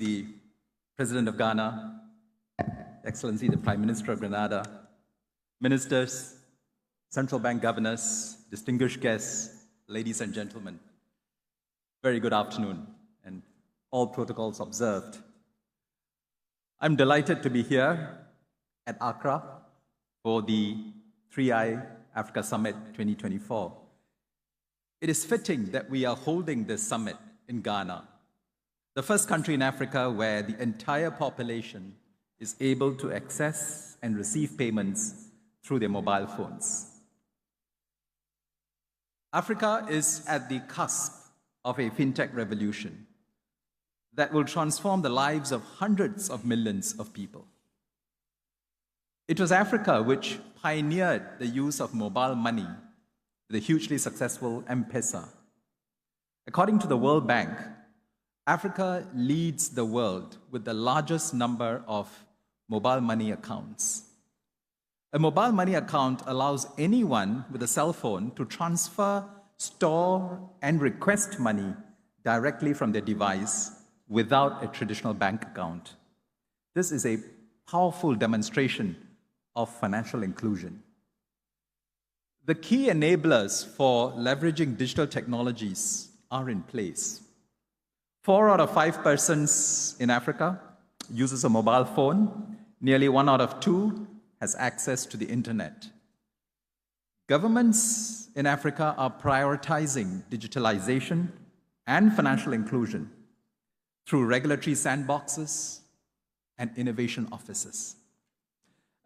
the President of Ghana, Excellency the Prime Minister of Grenada, ministers, central bank governors, distinguished guests, ladies and gentlemen, very good afternoon, and all protocols observed. I'm delighted to be here at Accra for the 3i Africa Summit 2024. It is fitting that we are holding this summit in Ghana, the first country in Africa where the entire population is able to access and receive payments through their mobile phones. Africa is at the cusp of a FinTech revolution that will transform the lives of hundreds of millions of people. It was Africa which pioneered the use of mobile money, the hugely successful M-Pesa. According to the World Bank, Africa leads the world with the largest number of mobile money accounts. A mobile money account allows anyone with a cell phone to transfer, store, and request money directly from their device without a traditional bank account. This is a powerful demonstration of financial inclusion. The key enablers for leveraging digital technologies are in place. 4 out of 5 persons in Africa uses a mobile phone. Nearly 1 out of 2 has access to the internet. Governments in Africa are prioritizing digitalization and financial inclusion through regulatory sandboxes and innovation offices.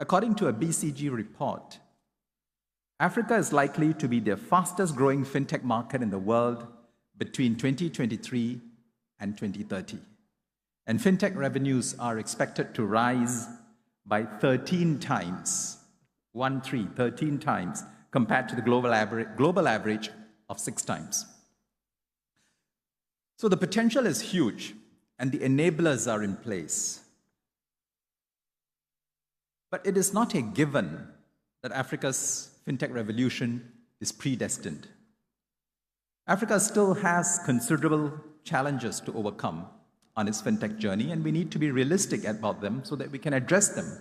According to a BCG report, Africa is likely to be the fastest growing fintech market in the world between 2023 and 2030. And fintech revenues are expected to rise by 13 times, 13 times, compared to the global average of 6 times. So the potential is huge, and the enablers are in place. But it is not a given that Africa's fintech revolution is predestined. Africa still has considerable challenges to overcome on its fintech journey, and we need to be realistic about them so that we can address them.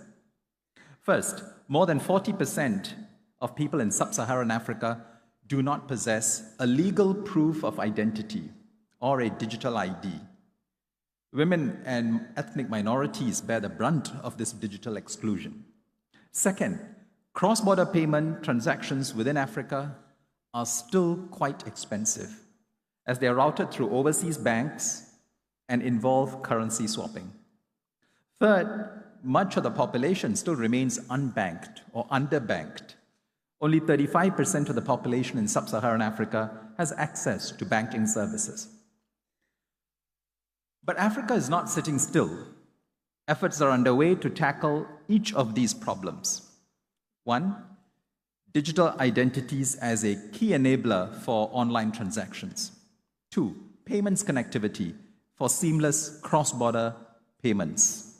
First, more than 40% of people in sub-Saharan Africa do not possess a legal proof of identity or a digital ID. Women and ethnic minorities bear the brunt of this digital exclusion. Second, cross-border payment transactions within Africa are still quite expensive, as they are routed through overseas banks and involve currency swapping. Third, much of the population still remains unbanked or underbanked. Only 35% of the population in sub-Saharan Africa has access to banking services. But Africa is not sitting still. Efforts are underway to tackle each of these problems. 1, digital identities as a key enabler for online transactions. 2, payments connectivity for seamless cross-border payments.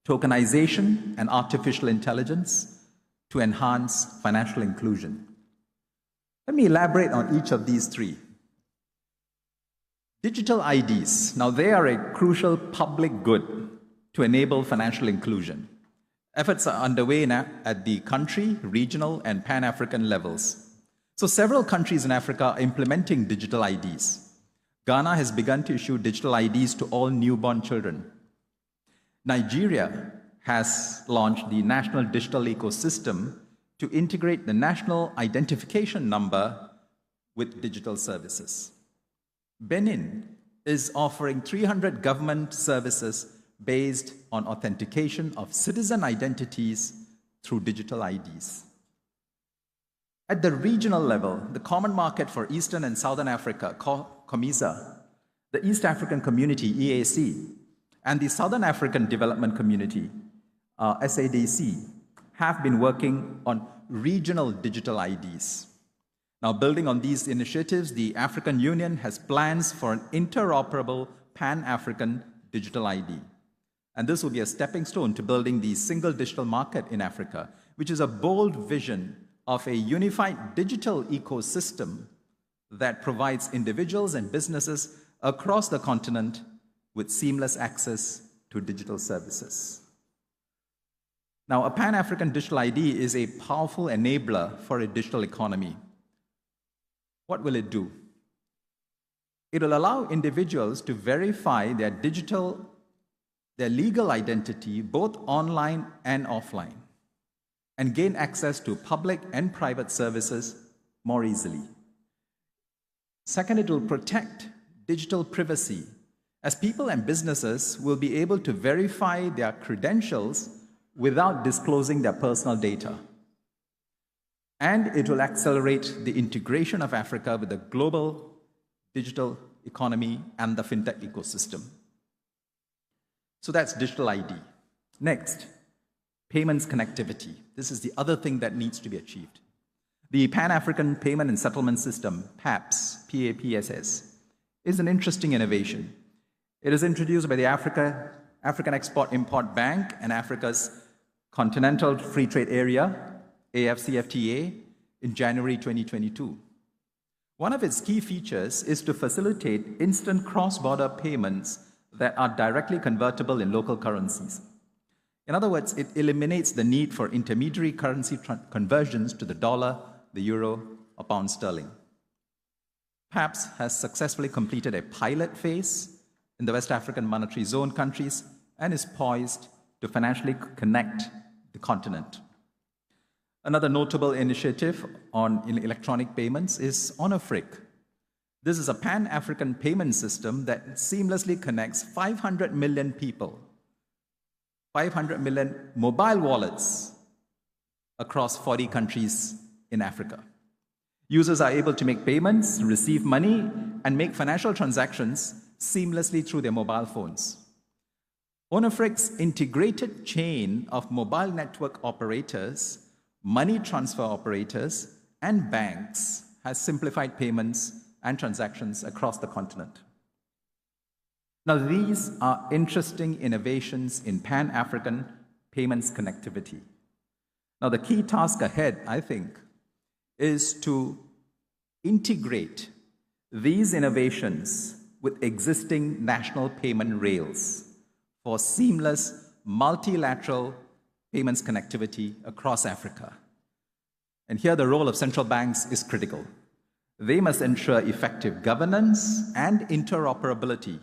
Tokenization and artificial intelligence to enhance financial inclusion. Let me elaborate on each of these 3. Digital IDs, now they are a crucial public good to enable financial inclusion. Efforts are underway at the country, regional, and Pan-African levels. So several countries in Africa are implementing digital IDs. Ghana has begun to issue digital IDs to all newborn children. Nigeria has launched the National Digital Ecosystem to integrate the national identification number with digital services. Benin is offering 300 government services based on authentication of citizen identities through digital IDs. At the regional level, the Common Market for Eastern and Southern Africa, COMESA, the East African Community, EAC, and the Southern African Development Community, SADC, have been working on regional digital IDs. Now, building on these initiatives, the African Union has plans for an interoperable Pan-African digital ID. And this will be a stepping stone to building the single digital market in Africa, which is a bold vision of a unified digital ecosystem that provides individuals and businesses across the continent with seamless access to digital services. Now, a Pan-African digital ID is a powerful enabler for a digital economy. What will it do? It will allow individuals to verify their legal identity both online and offline, and gain access to public and private services more easily. Second, it will protect digital privacy, as people and businesses will be able to verify their credentials without disclosing their personal data. And it will accelerate the integration of Africa with the global digital economy and the FinTech ecosystem. So that's digital ID. Next, payments connectivity. This is the other thing that needs to be achieved. The Pan-African Payment and Settlement System, PAPS, PAPSS, is an interesting innovation. It is introduced by the African Export-Import Bank and Africa's Continental Free Trade Area, AFCFTA, in January 2022. One of its key features is to facilitate instant cross-border payments that are directly convertible in local currencies. In other words, it eliminates the need for intermediary currency conversions to the dollar, the euro, or pound sterling. PAPS has successfully completed a pilot phase in the West African Monetary Zone countries and is poised to financially connect the continent. Another notable initiative in electronic payments is HonorFric. This is a pan-African payment system that seamlessly connects 500 million people, 500 million mobile wallets across 40 countries in Africa. Users are able to make payments, receive money, and make financial transactions seamlessly through their mobile phones. HonorFric's integrated chain of mobile network operators, money transfer operators, and banks has simplified payments and transactions across the continent. Now, these are interesting innovations in Pan-African payments connectivity. Now, the key task ahead, I think, is to integrate these innovations with existing national payment rails for seamless multilateral payments connectivity across Africa. And here the role of central banks is critical. They must ensure effective governance and interoperability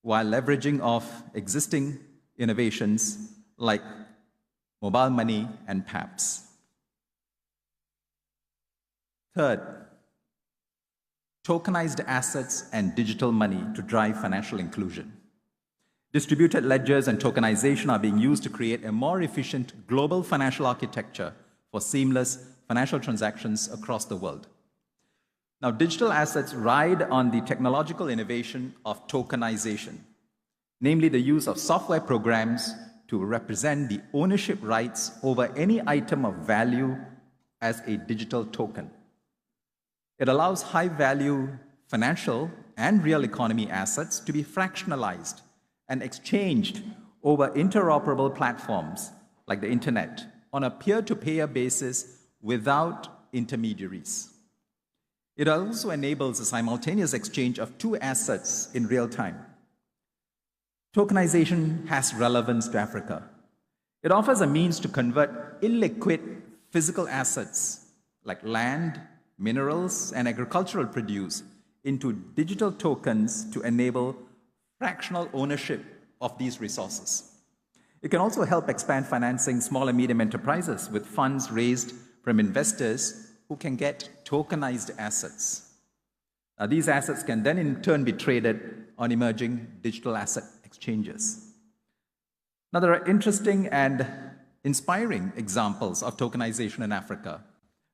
while leveraging of existing innovations like mobile money and PAPS. Third, tokenized assets and digital money to drive financial inclusion. Distributed ledgers and tokenization are being used to create a more efficient global financial architecture for seamless financial transactions across the world. Now, digital assets ride on the technological innovation of tokenization, namely the use of software programs to represent the ownership rights over any item of value as a digital token. It allows high-value financial and real economy assets to be fractionalized and exchanged over interoperable platforms like the internet on a peer-to-peer basis without intermediaries. It also enables a simultaneous exchange of two assets in real time. Tokenization has relevance to Africa. It offers a means to convert illiquid physical assets like land, minerals, and agricultural produce into digital tokens to enable fractional ownership of these resources. It can also help expand financing small and medium enterprises with funds raised from investors who can get tokenized assets. Now, these assets can then in turn be traded on emerging digital asset exchanges. Now, there are interesting and inspiring examples of tokenization in Africa,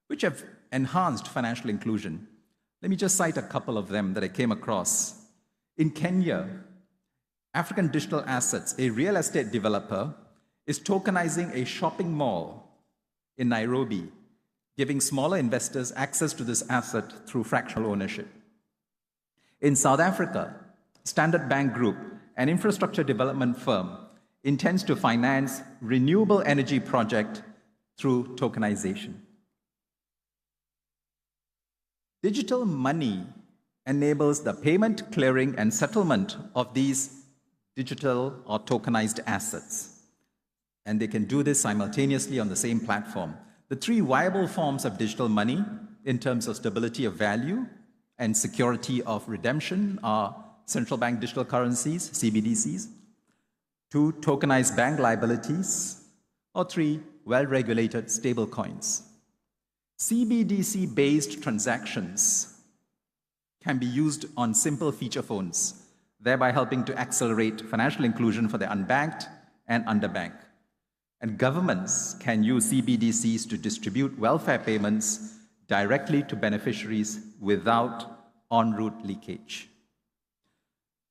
which have enhanced financial inclusion. Let me just cite a couple of them that I came across. In Kenya, African Digital Assets, a real estate developer, is tokenizing a shopping mall in Nairobi, giving smaller investors access to this asset through fractional ownership. In South Africa, Standard Bank Group, an infrastructure development firm, intends to finance renewable energy project through tokenization. Digital money enables the payment, clearing, and settlement of these digital or tokenized assets. And they can do this simultaneously on the same platform. The three viable forms of digital money in terms of stability of value and security of redemption are central bank digital currencies, CBDCs, 2, tokenized bank liabilities, or 3, well-regulated stablecoins. CBDC-based transactions can be used on simple feature phones, thereby helping to accelerate financial inclusion for the unbanked and underbanked. And governments can use CBDCs to distribute welfare payments directly to beneficiaries without en route leakage.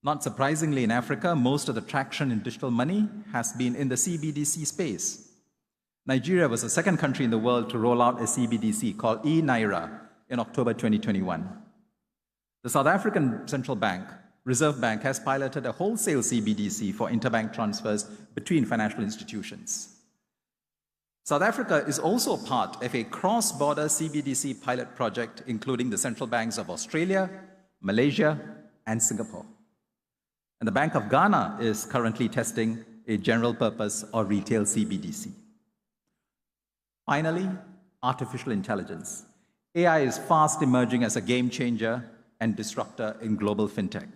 Not surprisingly, in Africa, most of the traction in digital money has been in the CBDC space. Nigeria was the second country in the world to roll out a CBDC called e-Naira in October 2021. The South African Central Bank, Reserve Bank, has piloted a wholesale CBDC for interbank transfers between financial institutions. South Africa is also part of a cross-border CBDC pilot project, including the central banks of Australia, Malaysia, and Singapore. And the Bank of Ghana is currently testing a general purpose or retail CBDC. Finally, artificial intelligence. AI is fast emerging as a game changer and disruptor in global FinTech.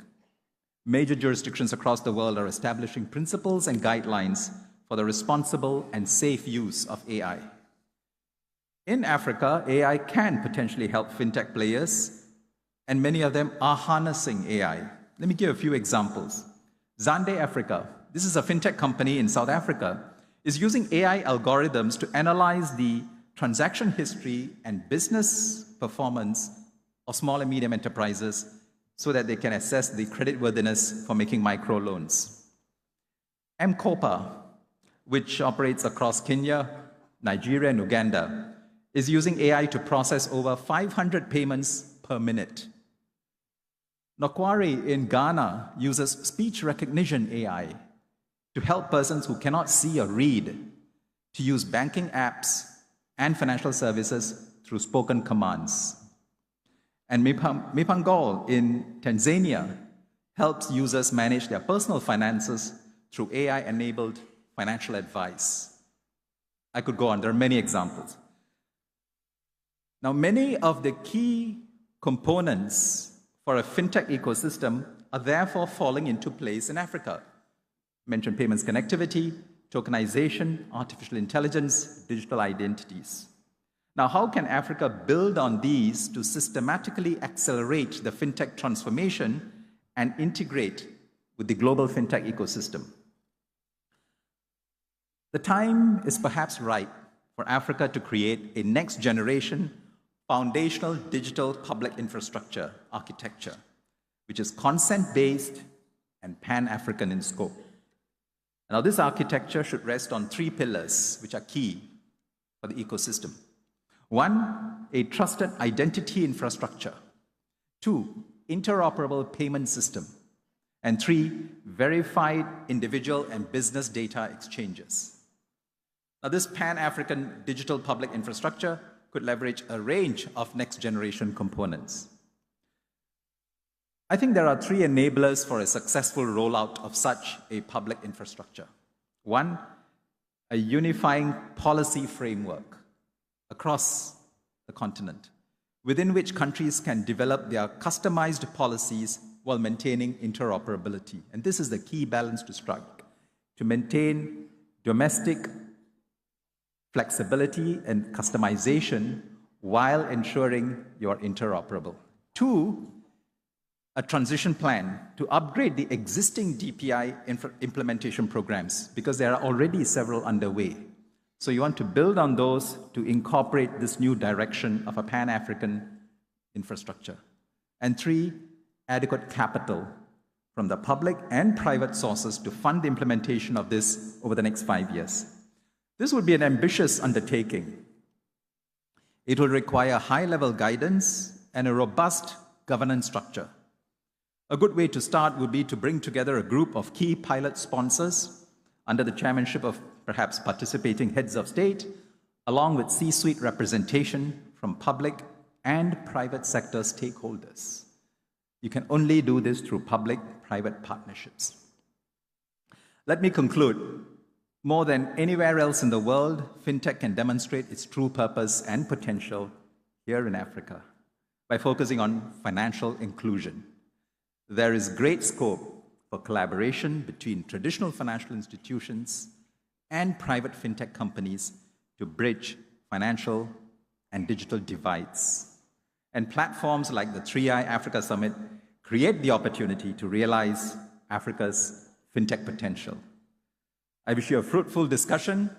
Major jurisdictions across the world are establishing principles and guidelines for the responsible and safe use of AI. In Africa, AI can potentially help FinTech players, and many of them are harnessing AI. Let me give a few examples. Zande Africa, this is a FinTech company in South Africa, is using AI algorithms to analyze the transaction history and business performance of small and medium enterprises so that they can assess the creditworthiness for making microloans. M-Kopa, which operates across Kenya, Nigeria, and Uganda, is using AI to process over 500 payments per minute. Nokwari in Ghana uses speech recognition AI to help persons who cannot see or read to use banking apps and financial services through spoken commands. And Mipangol in Tanzania helps users manage their personal finances through AI-enabled financial advice. I could go on, there are many examples. Now, many of the key components for a FinTech ecosystem are therefore falling into place in Africa. Mentioned payments connectivity, tokenization, artificial intelligence, digital identities. Now, how can Africa build on these to systematically accelerate the FinTech transformation and integrate with the global FinTech ecosystem? The time is perhaps right for Africa to create a next generation foundational digital public infrastructure architecture, which is consent-based and pan-African in scope. Now, this architecture should rest on 3 pillars, which are key for the ecosystem. 1, a trusted identity infrastructure. 2, interoperable payment system. And 3, verified individual and business data exchanges. Now, this pan-African digital public infrastructure could leverage a range of next-generation components. I think there are 3 enablers for a successful rollout of such a public infrastructure. 1, a unifying policy framework across the continent, within which countries can develop their customized policies while maintaining interoperability. And this is the key balance to strike, to maintain domestic flexibility and customization while ensuring you're interoperable. 2, a transition plan to upgrade the existing DPI implementation programs, because there are already several underway. So you want to build on those to incorporate this new direction of a pan-African infrastructure. And 3, adequate capital from the public and private sources to fund the implementation of this over the next 5 years. This would be an ambitious undertaking. It will require high-level guidance and a robust governance structure. A good way to start would be to bring together a group of key pilot sponsors under the chairmanship of perhaps participating heads of state, along with C-suite representation from public and private sector stakeholders. You can only do this through public-private partnerships. Let me conclude. More than anywhere else in the world, FinTech can demonstrate its true purpose and potential here in Africa by focusing on financial inclusion. There is great scope for collaboration between traditional financial institutions and private FinTech companies to bridge financial and digital divides. And platforms like the 3i Africa Summit create the opportunity to realize Africa's FinTech potential. I wish you a fruitful discussions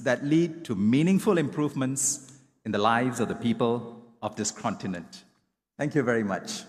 that lead to meaningful improvements in the lives of the people of this continent. Thank you very much.